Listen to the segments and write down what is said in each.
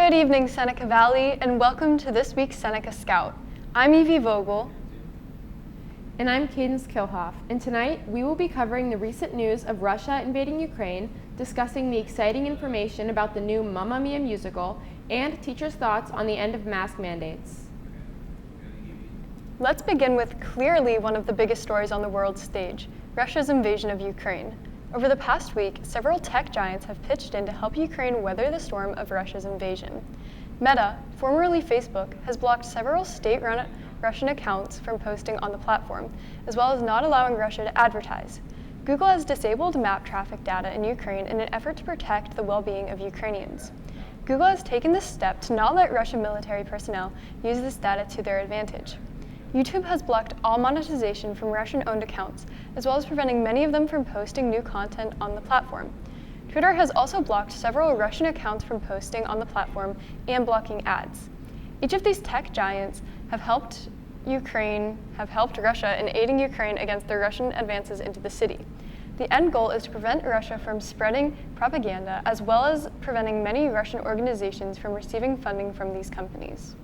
Good evening, Seneca Valley, and welcome to this week's Seneca Scout. I'm Evie Vogel. And I'm Cadence Kilhoff, and tonight we will be covering the recent news of Russia invading Ukraine, discussing the exciting information about the new Mamma Mia musical, and teachers' thoughts on the end of mask mandates. Let's begin with clearly one of the biggest stories on the world stage, Russia's invasion of Ukraine. Over the past week, several tech giants have pitched in to help Ukraine weather the storm of Russia's invasion. Meta, formerly Facebook, has blocked several state-run Russian accounts from posting on the platform, as well as not allowing Russia to advertise. Google has disabled map traffic data in Ukraine in an effort to protect the well-being of Ukrainians. Google has taken this step to not let Russian military personnel use this data to their advantage. YouTube has blocked all monetization from Russian-owned accounts, as well as preventing many of them from posting new content on the platform. Twitter has also blocked several Russian accounts from posting on the platform and blocking ads. Each of these tech giants have helped Russia in aiding Ukraine against the Russian advances into the city. The end goal is to prevent Russia from spreading propaganda, as well as preventing many Russian organizations from receiving funding from these companies.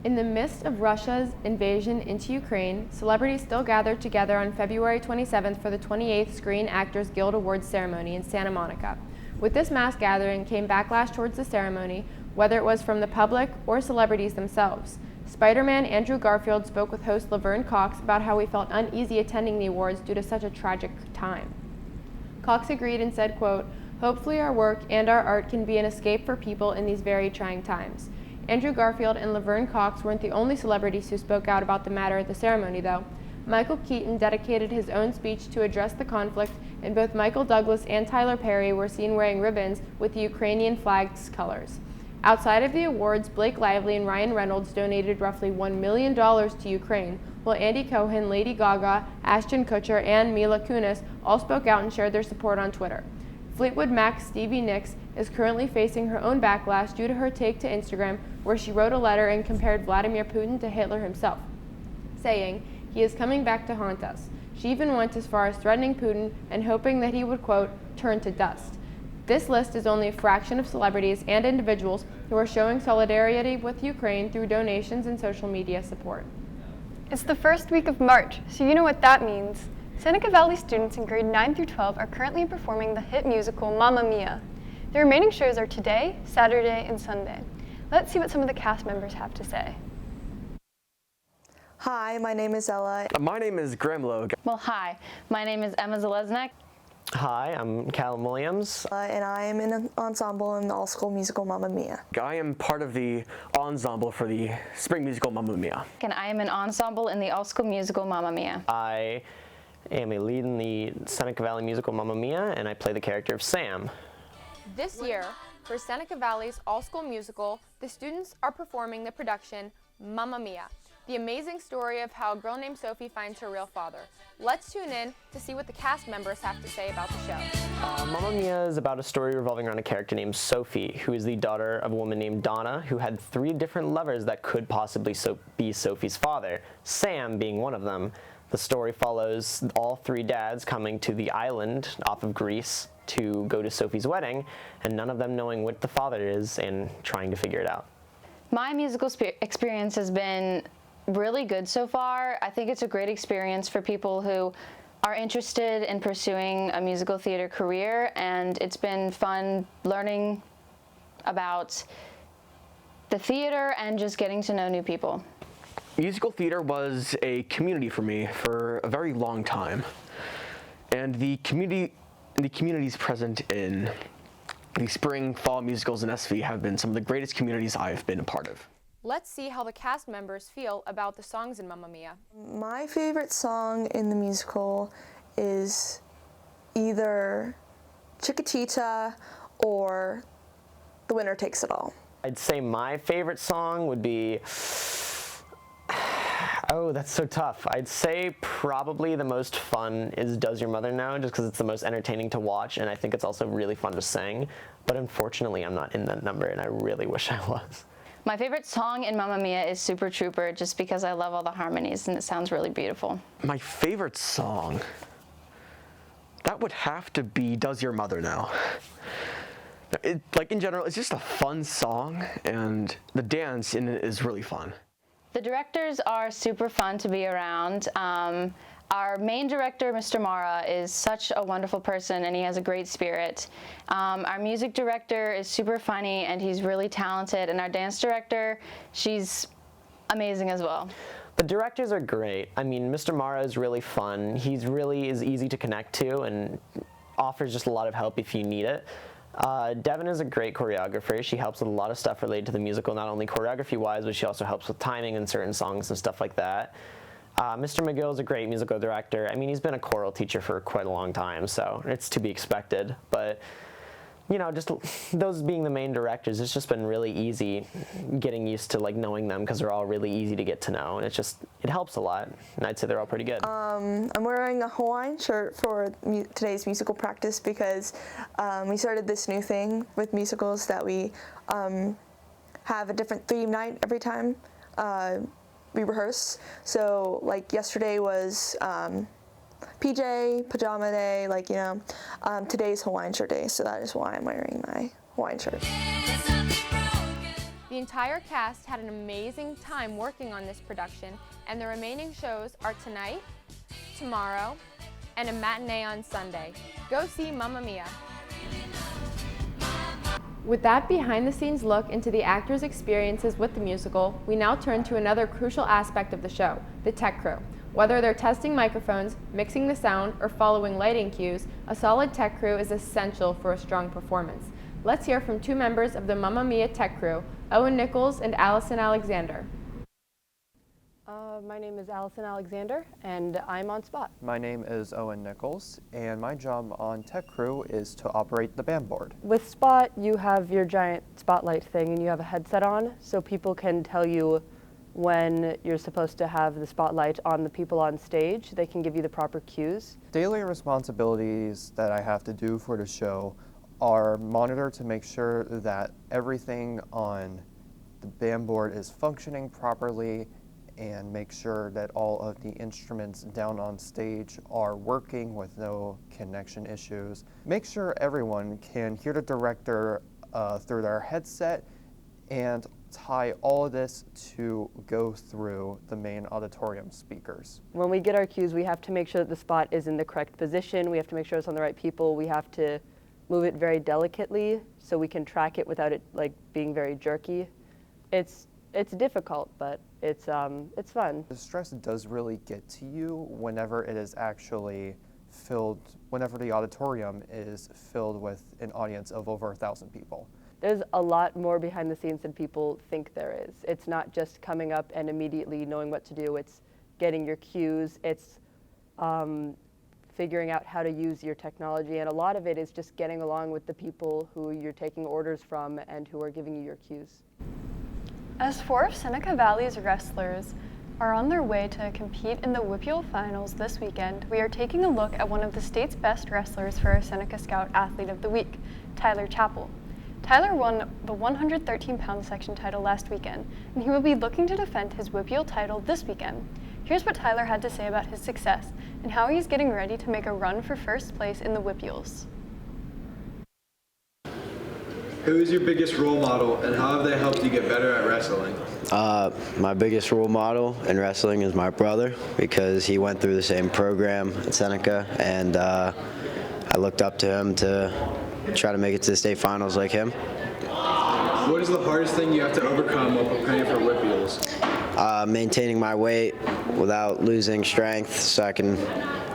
In the midst of Russia's invasion into Ukraine, celebrities still gathered together on February 27th for the 28th Screen Actors Guild Awards ceremony in Santa Monica. With this mass gathering came backlash towards the ceremony, whether it was from the public or celebrities themselves. Spider-Man Andrew Garfield spoke with host Laverne Cox about how he felt uneasy attending the awards due to such a tragic time. Cox agreed and said, quote, "Hopefully our work and our art can be an escape for people in these very trying times." Andrew Garfield and Laverne Cox weren't the only celebrities who spoke out about the matter at the ceremony, though. Michael Keaton dedicated his own speech to address the conflict, and both Michael Douglas and Tyler Perry were seen wearing ribbons with the Ukrainian flag's colors. Outside of the awards, Blake Lively and Ryan Reynolds donated roughly $1 million to Ukraine, while Andy Cohen, Lady Gaga, Ashton Kutcher, and Mila Kunis all spoke out and shared their support on Twitter. Fleetwood Mac's Stevie Nicks is currently facing her own backlash due to her take to Instagram, where she wrote a letter and compared Vladimir Putin to Hitler himself, saying, "He is coming back to haunt us." She even went as far as threatening Putin and hoping that he would, quote, "turn to dust." This list is only a fraction of celebrities and individuals who are showing solidarity with Ukraine through donations and social media support. It's the first week of March, so you know what that means. Seneca Valley students in grade 9 through 12 are currently performing the hit musical Mamma Mia. The remaining shows are today, Saturday, and Sunday. Let's see what some of the cast members have to say. Hi, my name is Ella. My name is Graham Logue. Well, hi, my name is Emma Zalesnik. Hi, I'm Callum Williams. And I am in an ensemble in the all-school musical Mamma Mia. I am part of the ensemble for the spring musical Mamma Mia. And I am an ensemble in the all-school musical Mamma Mia. I am a lead in the Seneca Valley musical Mamma Mia, and I play the character of Sam. This year, for Seneca Valley's all-school musical, the students are performing the production Mamma Mia, the amazing story of how a girl named Sophie finds her real father. Let's tune in to see what the cast members have to say about the show. Mamma Mia is about a story revolving around a character named Sophie, who is the daughter of a woman named Donna, who had 3 different lovers that could possibly be Sophie's father, Sam being one of them. The story follows all 3 dads coming to the island off of Greece to go to Sophie's wedding, and none of them knowing what the father is and trying to figure it out. My musical experience has been really good so far. I think it's a great experience for people who are interested in pursuing a musical theater career, and it's been fun learning about the theater and just getting to know new people. Musical theater was a community for me for a very long time, and the communities present in the spring, fall musicals in SV have been some of the greatest communities I've been a part of. Let's see how the cast members feel about the songs in Mamma Mia. My favorite song in the musical is either Chiquitita or The Winner Takes It All. I'd say my favorite song would be, oh, that's so tough. I'd say probably the most fun is Does Your Mother Know, just because it's the most entertaining to watch, and I think it's also really fun to sing. But unfortunately, I'm not in that number, and I really wish I was. My favorite song in Mamma Mia is Super Trooper, just because I love all the harmonies and it sounds really beautiful. My favorite song, that would have to be Does Your Mother Know? Like in general, it's just a fun song, and the dance in it is really fun. The directors are super fun to be around. Our main director, Mr. Mara, is such a wonderful person, and he has a great spirit. Our music director is super funny, and he's really talented. And our dance director, she's amazing as well. The directors are great. I mean, Mr. Mara is really fun. He's really is easy to connect to and offers just a lot of help if you need it. Devin is a great choreographer. She helps with a lot of stuff related to the musical, not only choreography-wise, but she also helps with timing in certain songs and stuff like that. Mr. McGill is a great musical director. I mean, he's been a choral teacher for quite a long time, so it's to be expected. But, you know, just those being the main directors, it's just been really easy getting used to, like, knowing them because they're all really easy to get to know. And it helps a lot. And I'd say they're all pretty good. I'm wearing a Hawaiian shirt for today's musical practice because we started this new thing with musicals that we have a different theme night every time we rehearse. So like yesterday was pajama day, like, you know, today's Hawaiian shirt day, so that is why I'm wearing my Hawaiian shirt. The entire cast had an amazing time working on this production, and the remaining shows are tonight, tomorrow, and a matinee on Sunday. Go see Mamma Mia! With that behind-the-scenes look into the actors' experiences with the musical, we now turn to another crucial aspect of the show, the tech crew. Whether they're testing microphones, mixing the sound, or following lighting cues, a solid tech crew is essential for a strong performance. Let's hear from two members of the Mamma Mia tech crew, Owen Nichols and Allison Alexander. My name is Allison Alexander, and I'm on spot. My name is Owen Nichols, and my job on Tech Crew is to operate the band board. With Spot, you have your giant spotlight thing, and you have a headset on, so people can tell you when you're supposed to have the spotlight on the people on stage. They can give you the proper cues. Daily responsibilities that I have to do for the show are monitor to make sure that everything on the band board is functioning properly, and make sure that all of the instruments down on stage are working with no connection issues. Make sure everyone can hear the director through their headset, and tie all of this to go through the main auditorium speakers. When we get our cues, we have to make sure that the spot is in the correct position. We have to make sure it's on the right people. We have to move it very delicately so we can track it without it like being very jerky. It's difficult, but it's fun. The stress does really get to you whenever it is actually filled, whenever the auditorium is filled with an audience of over 1,000 people. There's a lot more behind the scenes than people think there is. It's not just coming up and immediately knowing what to do. It's getting your cues. It's figuring out how to use your technology. And a lot of it is just getting along with the people who you're taking orders from and who are giving you your cues. As 4 of Seneca Valley's wrestlers are on their way to compete in the Whippeal Finals this weekend, we are taking a look at one of the state's best wrestlers for our Seneca Scout Athlete of the Week, Tyler Chappell. Tyler won the 113-pound section title last weekend, and he will be looking to defend his Whippeal title this weekend. Here's what Tyler had to say about his success and how he's getting ready to make a run for first place in the Whippeals. Who is your biggest role model, and how have they helped you get better at wrestling? My biggest role model in wrestling is my brother, because he went through the same program at Seneca, and I looked up to him to try to make it to the state finals like him. What is the hardest thing you have to overcome while preparing for Whippeals? Maintaining my weight without losing strength so I can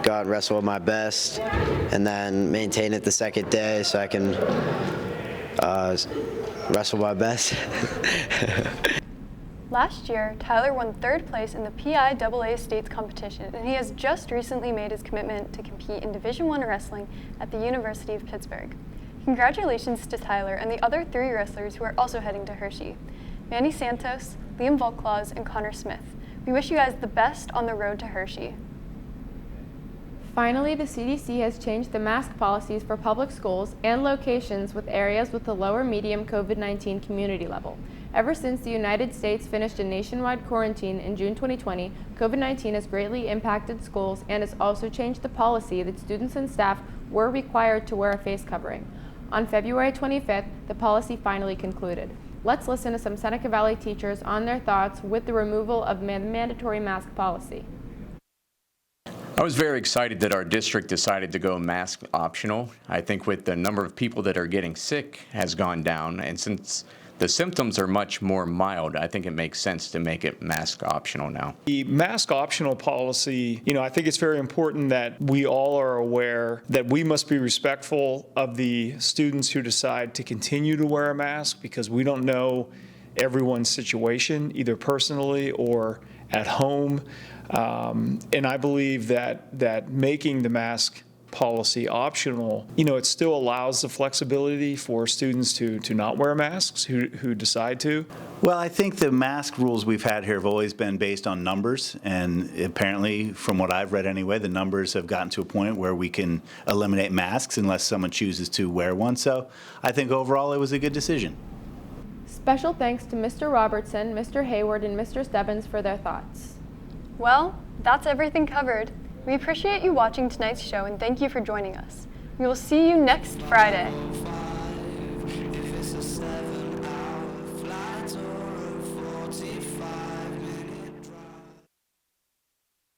go out and wrestle at my best, and then maintain it the second day so I can wrestle my best. Last year, Tyler won 3rd place in the PIAA States competition, and he has just recently made his commitment to compete in Division I wrestling at the University of Pittsburgh. Congratulations to Tyler and the other 3 wrestlers who are also heading to Hershey: Manny Santos, Liam Volklaus, and Connor Smith. We wish you guys the best on the road to Hershey. Finally, the CDC has changed the mask policies for public schools and locations with areas with the lower medium COVID-19 community level. Ever since the United States finished a nationwide quarantine in June 2020, COVID-19 has greatly impacted schools and has also changed the policy that students and staff were required to wear a face covering. On February 25th, the policy finally concluded. Let's listen to some Seneca Valley teachers on their thoughts with the removal of mandatory mask policy. I was very excited that our district decided to go mask optional. I think with the number of people that are getting sick has gone down, and since the symptoms are much more mild, I think it makes sense to make it mask optional now. The mask optional policy, I think it's very important that we all are aware that we must be respectful of the students who decide to continue to wear a mask, because we don't know everyone's situation, either personally or at home. And I believe that making the mask policy optional, it still allows the flexibility for students to not wear masks who decide to. Well, I think the mask rules we've had here have always been based on numbers, and apparently, from what I've read anyway, the numbers have gotten to a point where we can eliminate masks unless someone chooses to wear one. So I think overall it was a good decision. Special thanks to Mr. Robertson, Mr. Hayward, and Mr. Stebbins for their thoughts. Well, that's everything covered. We appreciate you watching tonight's show and thank you for joining us. We will see you next Friday.